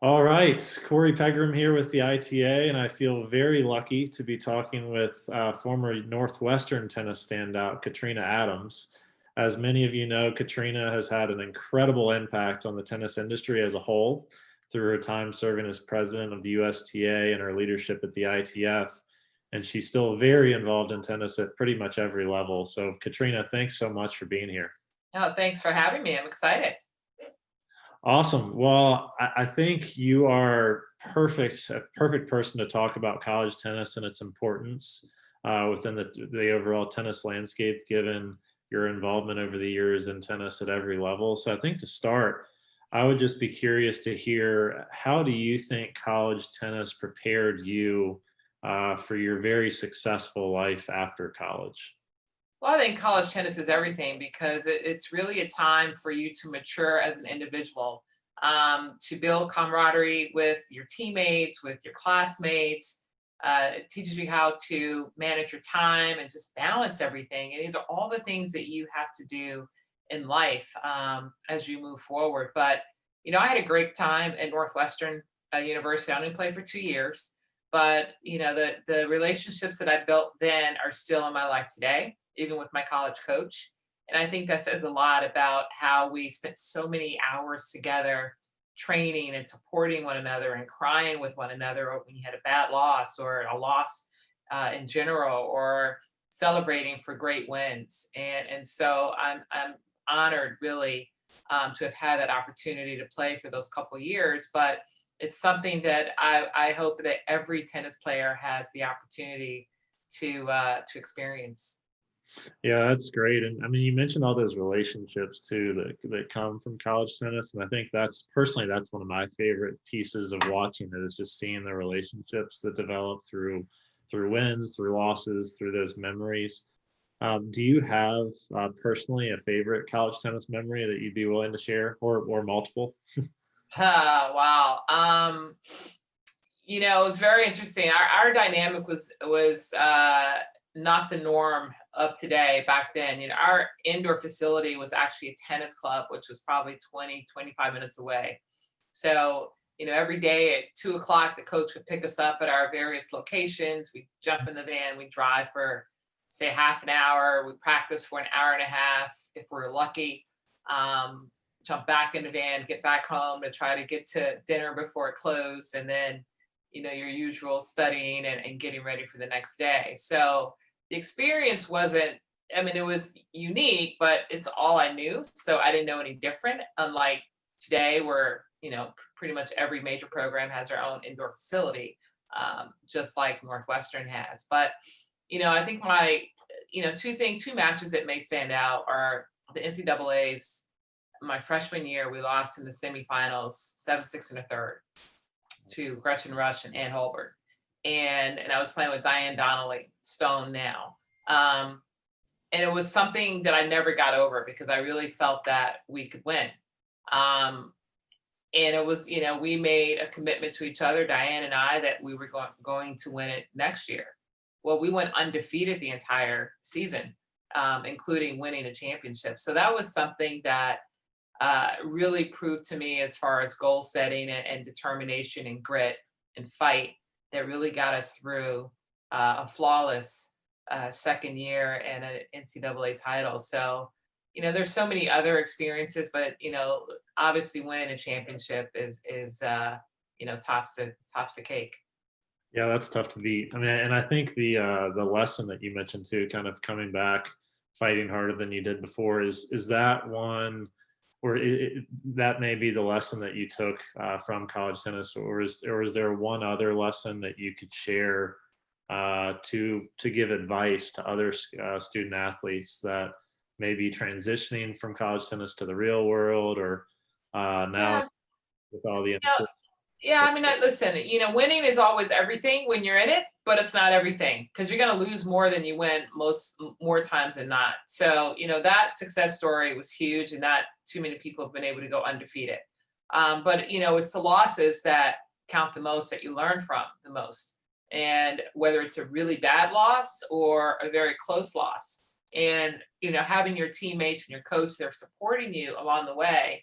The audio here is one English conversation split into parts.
All right, Corey Pegram here with the ITA, and I feel very lucky to be talking with former Northwestern tennis standout Katrina Adams. As many of you know, Katrina has had an incredible impact on the tennis industry as a whole through her time serving as president of the USTA and her leadership at the ITF. And she's still very involved in tennis at pretty much every level. So, Katrina, thanks so much for being here. Oh, thanks for having me. I'm excited. Awesome. Well, I think you are a perfect person to talk about college tennis and its importance within the overall tennis landscape, given your involvement over the years in tennis at every level. So I think to start, I would just be curious to hear, how do you think college tennis prepared you for your very successful life after college? Well, I think college tennis is everything because it's really a time for you to mature as an individual, to build camaraderie with your teammates, with your classmates. It teaches you how to manage your time and just balance everything. And these are all the things that you have to do in life as you move forward. But, I had a great time at Northwestern University. I only played for 2 years, but, the relationships that I built then are still in my life today, even with my college coach. And I think that says a lot about how we spent so many hours together training and supporting one another and crying with one another when you had a bad loss or a loss in general, or celebrating for great wins. And so I'm honored really to have had that opportunity to play for those couple years. But it's something that I hope that every tennis player has the opportunity to experience. Yeah, that's great. And I mean, you mentioned all those relationships too that come from college tennis. And I think that's one of my favorite pieces of watching it, is just seeing the relationships that develop through wins, through losses, through those memories. Do you have personally a favorite college tennis memory that you'd be willing to share, or multiple? Wow. It was very interesting. Our dynamic was not the norm of today back then. Our indoor facility was actually a tennis club, which was probably 20, 25 minutes away. So, every day at 2 o'clock, the coach would pick us up at our various locations. We'd jump in the van, we'd drive for, say, half an hour. We'd practice for an hour and a half if we are lucky. Jump back in the van, get back home to try to get to dinner before it closed. And then, your usual studying and getting ready for the next day. So the experience wasn't, I mean, it was unique, but it's all I knew. So I didn't know any different, unlike today where, pretty much every major program has their own indoor facility, just like Northwestern has. But, I think two matches that may stand out are the NCAA's. My freshman year, we lost in the semifinals, 7-6 in the third to Gretchen Rush and Ann Holberg. And I was playing with Diane Donnelly, Stone now. And it was something that I never got over because I really felt that we could win. And it was, we made a commitment to each other, Diane and I, that we were going to win it next year. Well, we went undefeated the entire season, including winning the championship. So that was something that really proved to me, as far as goal setting and determination and grit and fight, that really got us through a flawless second year and an NCAA title. So, there's so many other experiences, but obviously winning a championship is tops the cake. Yeah, that's tough to beat. I mean, and I think the lesson that you mentioned too, kind of coming back, fighting harder than you did before, is that one, or that may be the lesson that you took from college tennis, or is there one other lesson that you could share to give advice to other student athletes that may be transitioning from college tennis to the real world, or now Yeah. with all the Yeah. Yeah, I mean, listen, winning is always everything when you're in it, but it's not everything because you're going to lose more than you win more times than not. So, that success story was huge, and not too many people have been able to go undefeated. But, it's the losses that count the most, that you learn from the most. And whether it's a really bad loss or a very close loss, and, having your teammates and your coach, they're supporting you along the way,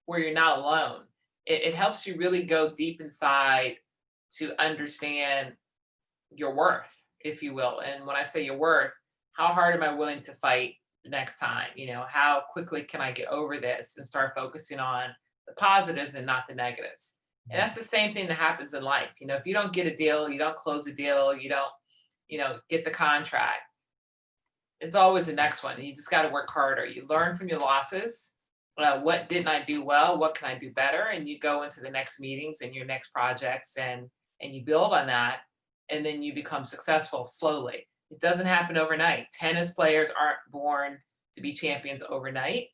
where you're not alone. it helps you really go deep inside to understand your worth, if you will. And when I say your worth, how hard am I willing to fight the next time? How quickly can I get over this and start focusing on the positives and not the negatives? And that's the same thing that happens in life. If you don't get a deal, you don't close a deal, you don't, get the contract, it's always the next one. You just got to work harder. You learn from your losses. What didn't I do well? What can I do better? And you go into the next meetings and your next projects, and you build on that, and then you become successful slowly. It doesn't happen overnight. Tennis players aren't born to be champions overnight.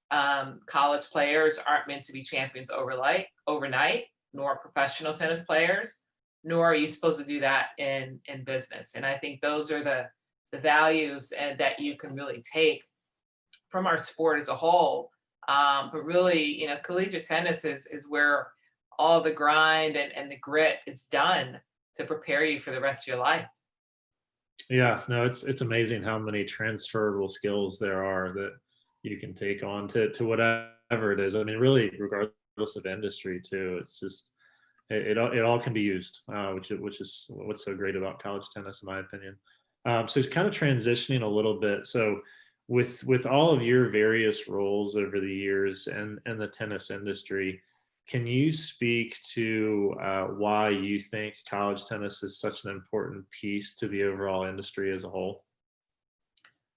College players aren't meant to be champions overnight, nor professional tennis players, nor are you supposed to do that in business. And I think those are the values and that you can really take from our sport as a whole. But really, collegiate tennis is where all the grind and the grit is done to prepare you for the rest of your life. Yeah, no, it's amazing how many transferable skills there are that you can take on to whatever it is. I mean, really, regardless of industry, too. It's just it all can be used, which is what's so great about college tennis, in my opinion. So it's kind of transitioning a little bit. So with all of your various roles over the years and the tennis industry, can you speak to why you think college tennis is such an important piece to the overall industry as a whole?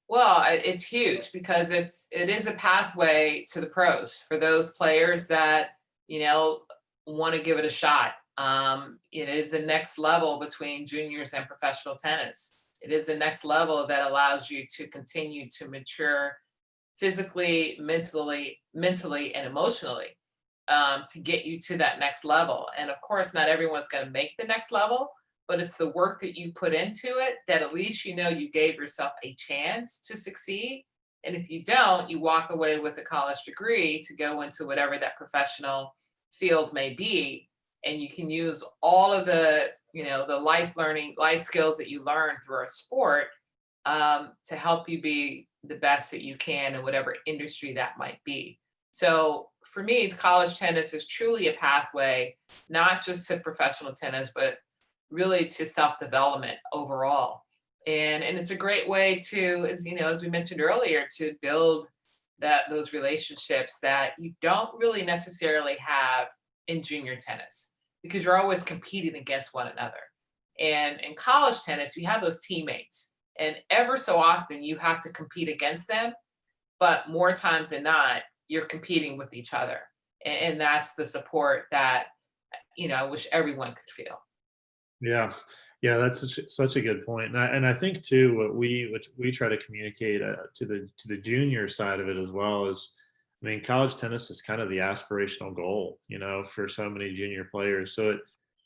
Well, it's huge because it is a pathway to the pros for those players that want to give it a shot. It is the next level between juniors and professional tennis. It is the next level that allows you to continue to mature physically, mentally, and emotionally, to get you to that next level. And of course, not everyone's going to make the next level, but it's the work that you put into it that at least you gave yourself a chance to succeed. And if you don't, you walk away with a college degree to go into whatever that professional field may be. And you can use all of the life skills that you learn through our sport, to help you be the best that you can in whatever industry that might be. So for me, college tennis is truly a pathway, not just to professional tennis, but really to self-development overall. And it's a great way to, as we mentioned earlier, to build those relationships that you don't really necessarily have in junior tennis, because you're always competing against one another. And in college tennis, you have those teammates, and ever so often you have to compete against them, but more times than not, you're competing with each other. And that's the support that, I wish everyone could feel. Yeah, yeah, that's such a good point, and I think too what we try to communicate to the junior side of it as well is, I mean, college tennis is kind of the aspirational goal, for so many junior players. So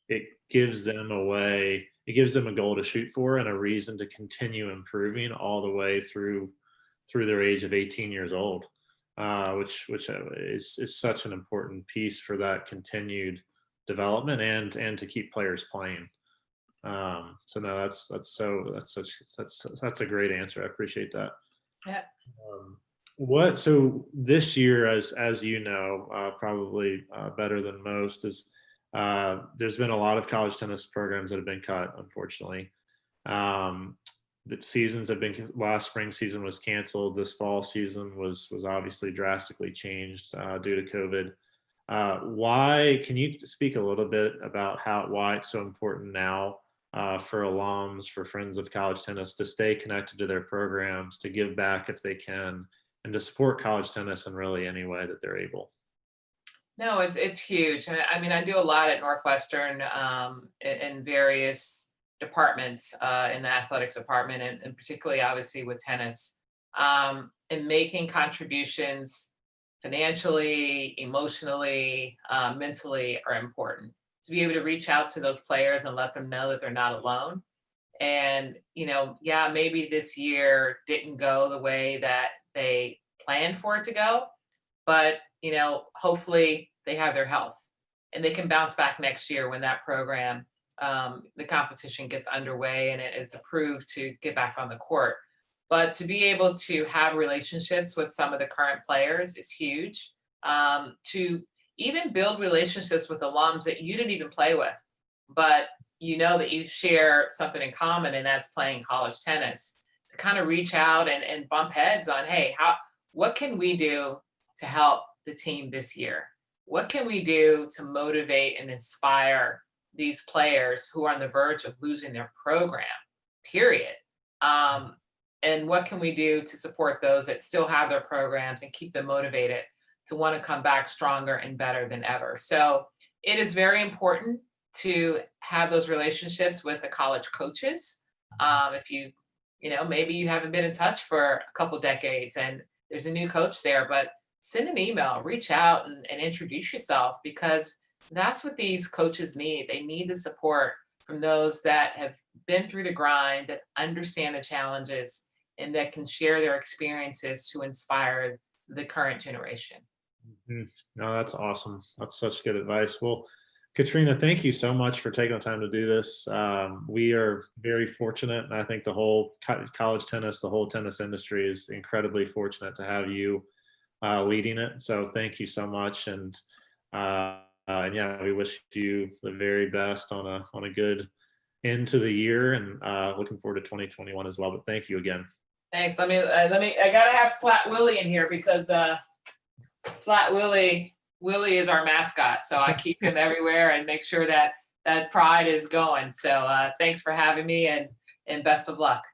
it gives them a way, it gives them a goal to shoot for and a reason to continue improving all the way through their age of 18 years old, which is such an important piece for that continued development and to keep players playing. So no, that's a great answer. I appreciate that. Yeah. So this year, as you know, probably better than most, is there's been a lot of college tennis programs that have been cut, unfortunately. Um, the seasons have been, last spring season was canceled. This fall season was obviously drastically changed due to COVID. Why, can you speak a little bit about why it's so important now for alums, for friends of college tennis, to stay connected to their programs, to give back if they can, and to support college tennis in really any way that they're able? No, it's huge. I mean, I do a lot at Northwestern, in various departments, in the athletics department, and particularly obviously with tennis, and making contributions financially, emotionally, mentally are important. To be able to reach out to those players and let them know that they're not alone. And, yeah, maybe this year didn't go the way that they planned for it to go, but, hopefully they have their health and they can bounce back next year when that program, the competition gets underway and it is approved to get back on the court. But to be able to have relationships with some of the current players is huge. To even build relationships with alums that you didn't even play with, but you know that you share something in common, and that's playing college tennis. To kind of reach out and bump heads on, hey, what can we do to help the team this year? What can we do to motivate and inspire these players who are on the verge of losing their program, period? Um, and what can we do to support those that still have their programs and keep them motivated to want to come back stronger and better than ever? So it is very important to have those relationships with the college coaches. If maybe you haven't been in touch for a couple decades and there's a new coach there, but send an email, reach out and introduce yourself, because that's what these coaches need. They need the support from those that have been through the grind, that understand the challenges, and that can share their experiences to inspire the current generation. Mhm. No, that's awesome. That's such good advice. Well, Katrina, thank you so much for taking the time to do this. We are very fortunate, and I think the whole college tennis, the whole tennis industry is incredibly fortunate to have you leading it. So thank you so much, and yeah, we wish you the very best on a good end to the year, and looking forward to 2021 as well. But thank you again. Thanks. I gotta have Flat Willie in here because Flat Willie is our mascot, so I keep him everywhere and make sure that that pride is going. So thanks for having me, and best of luck.